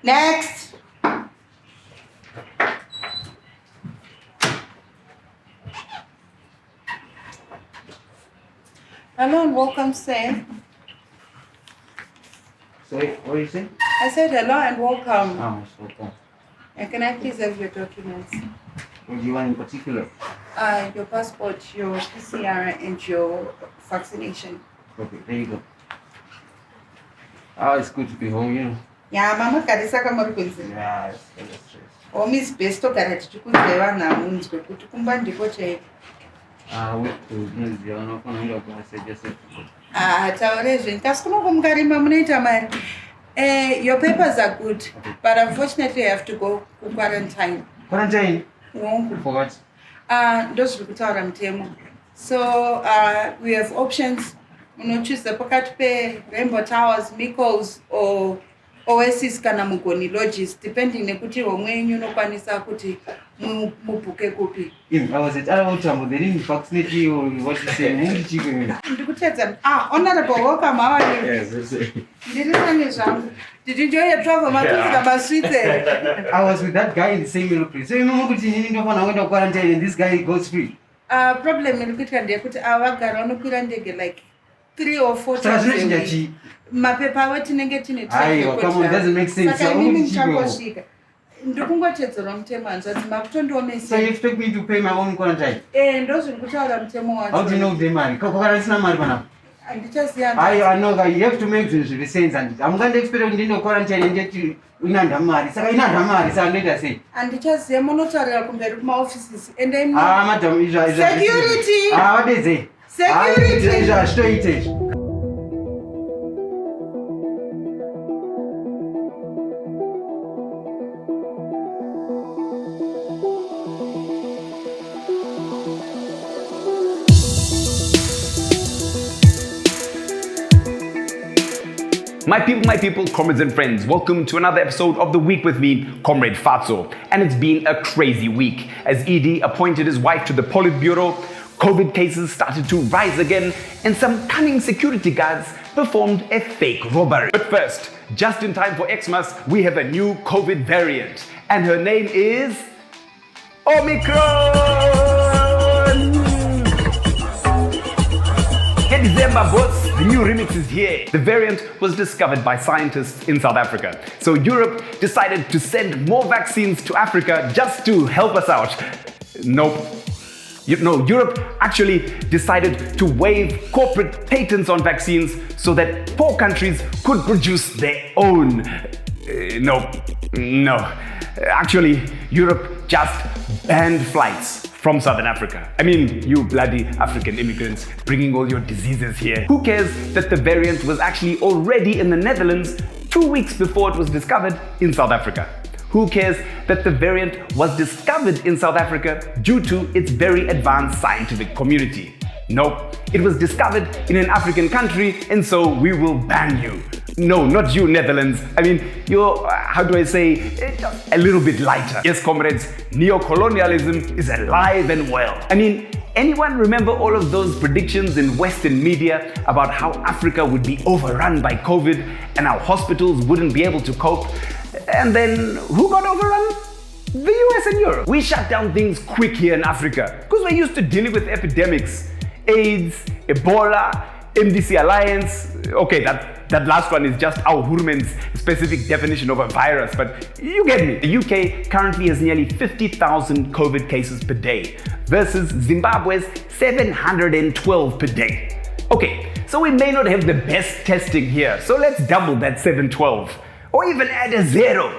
Next. Hello and welcome, sir. Sorry, what are you saying? I said hello and welcome. Oh, it's welcome. And can I please have your documents? What do you want in particular? Your passport, your PCR, and your vaccination. Okay, there you go. Oh, it's good to be home, you know. Yeah, Mama Karisa Kamarquincy. Yeah, it's stress. Oh, Miss Besto Karate, you could never now, Moons, but put to Kumbandi Coche. Wait to use the honor for me, I say just it. Taoresion, Tascomo Kumkari Mamuneta man. Your papers are good, but unfortunately, I have to go to quarantine. Quarantine? For what? Those Rukutaram Temo. So, we have options. You know, choose the pocket pay, Rainbow Towers, Mikos, or Oasis Kanamukoni lodges, depending on Kuti or when you know Panisa Kuti Mupuke Kupi. I was at Alabama, they didn't vaccinate you or what you say. Honorable, welcome. How are you? Yes, that's it. Did you enjoy your travel? I was with that guy in the same little place. So you know, I went to quarantine and this guy goes free. Problem in like 3 or 4 times a week. My paper waiting and getting it. Come on, doesn't make sense. So you expect me to pay my own quarantine? And those will put out how do you know the man? I know that you have to make the sense, and I'm going to expect you to quarantine and get you in a marriage. So I know marriage, I need to say. And it has the monetary compared to my offices. And then Madam, security. What is it? Security. My people, comrades and friends, welcome to another episode of The Week with me, Comrade Fatso. And it's been a crazy week. As ED appointed his wife to the Politburo, COVID cases started to rise again, and some cunning security guards performed a fake robbery. But first, just in time for Xmas, we have a new COVID variant, and her name is Omicron! Get December, boss! The new remix is here. The variant was discovered by scientists in South Africa. So Europe decided to send more vaccines to Africa just to help us out. Nope. Europe actually decided to waive corporate patents on vaccines so that poor countries could produce their own. No. Actually, Europe just banned flights from Southern Africa. I mean, you bloody African immigrants bringing all your diseases here. Who cares that the variant was actually already in the Netherlands 2 weeks before it was discovered in South Africa? Who cares that the variant was discovered in South Africa due to its very advanced scientific community? Nope, it was discovered in an African country, and so we will ban you. No, not you, Netherlands. I mean, you're, how do I say, a little bit lighter. Yes, comrades, neocolonialism is alive and well. I mean, anyone remember all of those predictions in Western media about how Africa would be overrun by COVID and our hospitals wouldn't be able to cope? And then who got overrun? The US and Europe. We shut down things quick here in Africa because we're used to dealing with epidemics. AIDS, Ebola, MDC Alliance. Okay, that last one is just our Hurman's specific definition of a virus, but you get me. The UK currently has nearly 50,000 COVID cases per day versus Zimbabwe's 712 per day. Okay, so we may not have the best testing here, so let's double that 712. Or even add a 0.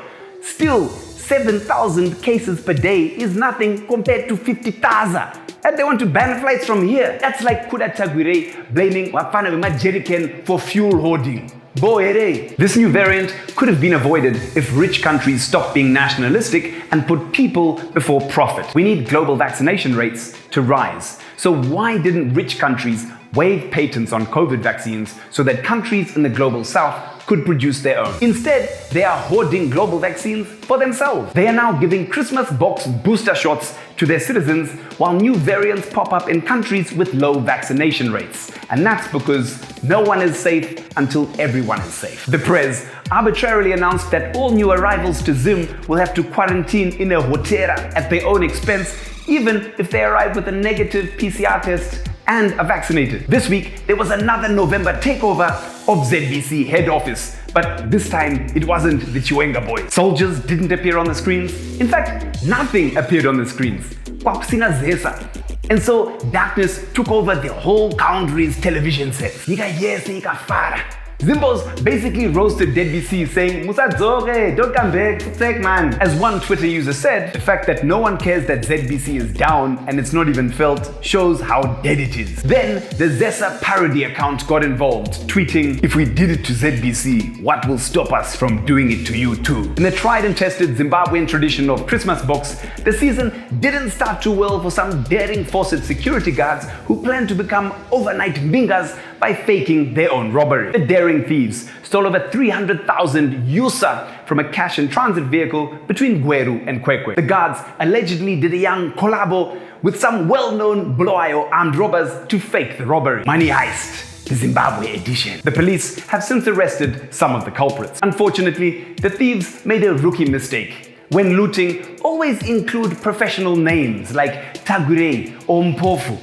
Still, 7,000 cases per day is nothing compared to 50,000. And they want to ban flights from here. That's like Kuda Tagwire blaming Wafana Majerican for fuel hoarding. Boere. This new variant could have been avoided if rich countries stopped being nationalistic and put people before profit. We need global vaccination rates to rise. So why didn't rich countries waive patents on COVID vaccines so that countries in the global south could produce their own. Instead, they are hoarding global vaccines for themselves. They are now giving Christmas box booster shots to their citizens while new variants pop up in countries with low vaccination rates. And that's because no one is safe until everyone is safe. The Prez arbitrarily announced that all new arrivals to Zim will have to quarantine in a hotera at their own expense, even if they arrive with a negative PCR test and are vaccinated. This week, there was another November takeover of ZBC head office, but this time it wasn't the Chiwenga boys. Soldiers didn't appear on the screens. In fact, nothing appeared on the screens. Kwakusina zesa. And so darkness took over the whole country's television sets. Nika yes, nika fara. Zimbos basically roasted ZBC saying, Musadzoge, don't come back, take man. As one Twitter user said, the fact that no one cares that ZBC is down and it's not even felt shows how dead it is. Then the Zesa parody account got involved, tweeting, if we did it to ZBC, what will stop us from doing it to you too? In the tried and tested Zimbabwean tradition of Christmas box, the season didn't start too well for some daring Fawcett security guards who plan to become overnight mingas by faking their own robbery. The daring thieves stole over 300,000 yusa from a cash and transit vehicle between Gweru and Kwekwe. The guards allegedly did a young collabo with some well-known Bulawayo armed robbers to fake the robbery. Money heist, the Zimbabwe edition. The police have since arrested some of the culprits. Unfortunately, the thieves made a rookie mistake. When looting, always include professional names like Tagure or Mpofu.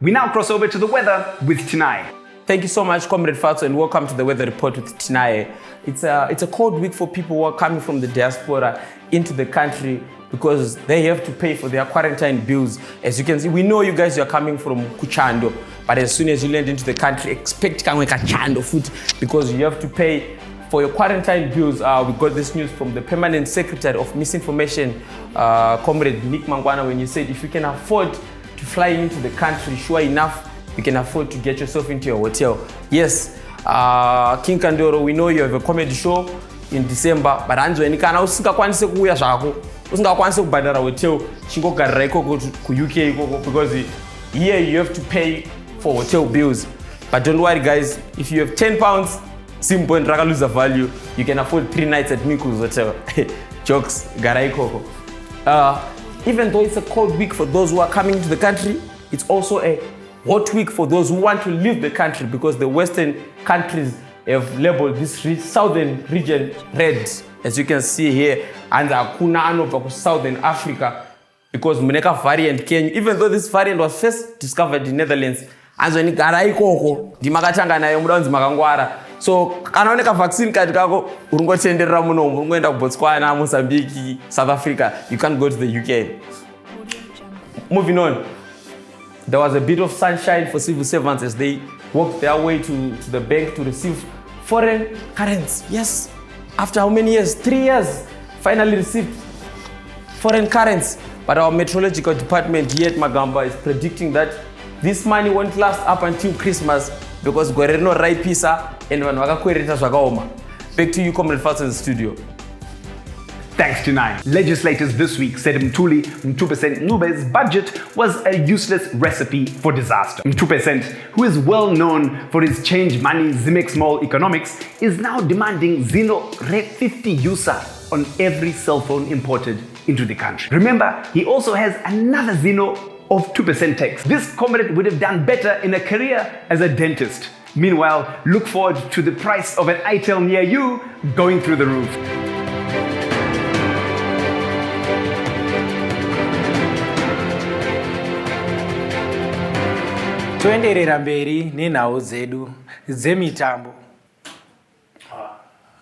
We now cross over to the weather with Tinai. Thank you so much, Comrade Fatso, and welcome to the weather report with Tinai. It's a cold week for people who are coming from the diaspora into the country because they have to pay for their quarantine bills. As you can see, we know you guys are coming from Kuchando, but as soon as you land into the country, expect Kachando food because you have to pay for your quarantine bills. We got this news from the Permanent Secretary of Misinformation, Comrade Nick Mangwana, when you said if you can afford to fly into the country, sure enough, you can afford to get yourself into your hotel. Yes, King Kandoro, we know you have a comedy show in December, but Anzo and Kana usingakwanise kuuya zvako, usingakwanise kubhadhara hotel chingogarira ikoko ku UK ikoko because here you have to pay for hotel bills. But don't worry guys, if you have 10 pounds, simple and rakaluza value, you can afford 3 nights at Miku's hotel. Jokes, gara ikoko. Even though it's a cold week for those who are coming to the country, it's also a hot week for those who want to leave the country because the Western countries have labeled this southern region red. As you can see here, and hakuna anobva ku Southern Africa because muneka variant Kenya. Even though this variant was first discovered in Netherlands, anzoni gara ikoko ndimakatanga nayo mudanzi makangwara. So kana uneka vaccine card kako uringotenderera munomu uringoenda ku Botswana, Mozambique, South Africa, you can't go to the UK. Moving on, there was a bit of sunshine for civil servants as they worked their way to the bank to receive foreign currency. Yes, after how many years? 3 years, finally received foreign currency. But our meteorological department here at Magamba is predicting that this money won't last up until Christmas because Guerrero Raipisa and Wanwaka Zvakaoma. Back to you, Comrade Fatso, in the studio. Thanks to Nine. Legislators this week said Mtuli 2% Nube's budget was a useless recipe for disaster. 2%, who is well known for his change money Zimex Mall economics, is now demanding Zino 50 yusa on every cell phone imported into the country. Remember, he also has another Zino of 2% tax. This comrade would have done better in a career as a dentist. Meanwhile, look forward to the price of an itel near you going through the roof. Toenderera mberi nenhau dzedu dzemitambo.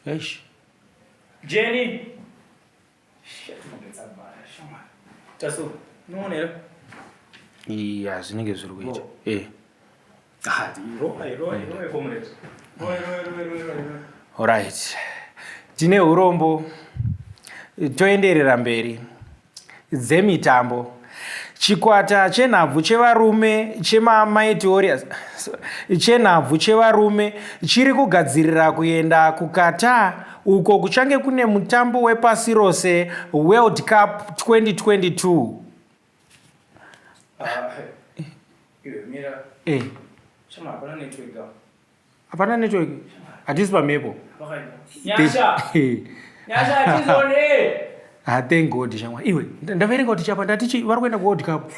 Eish. Jenny. Taso, noonera. Iya, zvinenge zviri kuita. Alright. Tine urombo. Toenderera mberi dzemitambo. Chikwata chenhabvu chevarume chema-Mighty Warriors chenhabvu chevarume chiri kugadzirira kuenda kuKatar uko kuchange kune mutambo wepasi rose World Cup 2022. Shama, hapana network ga. Hapana network. Hatisi pamhepo. Nyasha. Nyasha tizone. Thank God shamwa. Iwe ndaverenga kuti chapa ndatichi vari kuenda kuworld cup.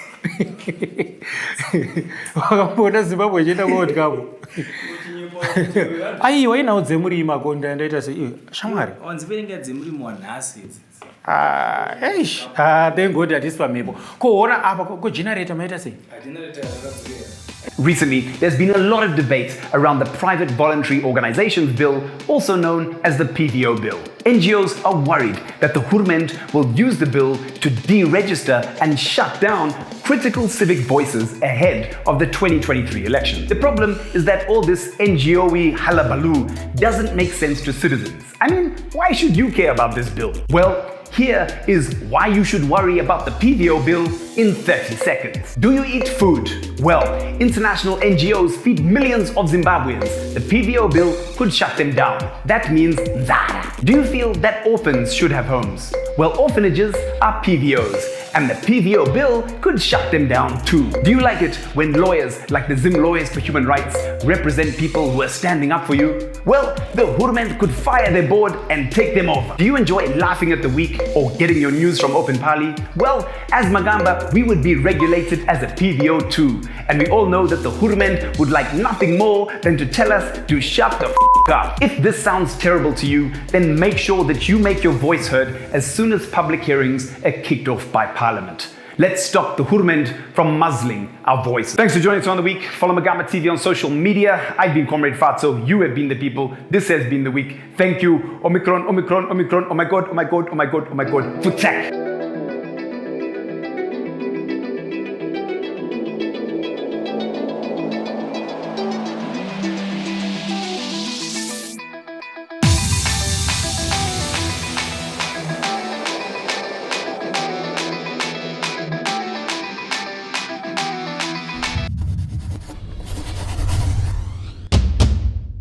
Wakambona Zimbabwe ichienda kuworld cup. Aiwa inawo dzemuri makonda ndaita se iwe shamwari. Wanziverenga dzemuri mwanhasi idzi. Thank God hatisi pamhepo. Kuona apa ku generator maita sei? Generator yakadzurira. Recently, there's been a lot of debate around the Private Voluntary Organizations Bill, also known as the PVO Bill. NGOs are worried that the Hurment will use the bill to deregister and shut down critical civic voices ahead of the 2023 election. The problem is that all this NGO-y hullabaloo doesn't make sense to citizens. I mean, why should you care about this bill? Well, here is why you should worry about the PVO bill in 30 seconds. Do you eat food? Well, international NGOs feed millions of Zimbabweans. The PVO bill could shut them down. That means Zara. Do you feel that orphans should have homes? Well, orphanages are PVOs, and the PVO bill could shut them down too. Do you like it when lawyers like the Zim Lawyers for Human Rights represent people who are standing up for you? Well, the Hurment could fire their board and take them over. Do you enjoy laughing at the weak or getting your news from Open Pali? Well, as Magamba, we would be regulated as a PVO too. And we all know that the Hurment would like nothing more than to tell us to shut the f*** up. If this sounds terrible to you, then make sure that you make your voice heard as soon as public hearings are kicked off by Parliament. Let's stop the Hurment from muzzling our voices. Thanks for joining us on the week. Follow Magamba TV on social media. I've been Comrade Fatso. You have been the people. This has been the week. Thank you. Omicron, Omicron, Omicron. Oh my God, oh my God, oh my God, oh my God. Futek.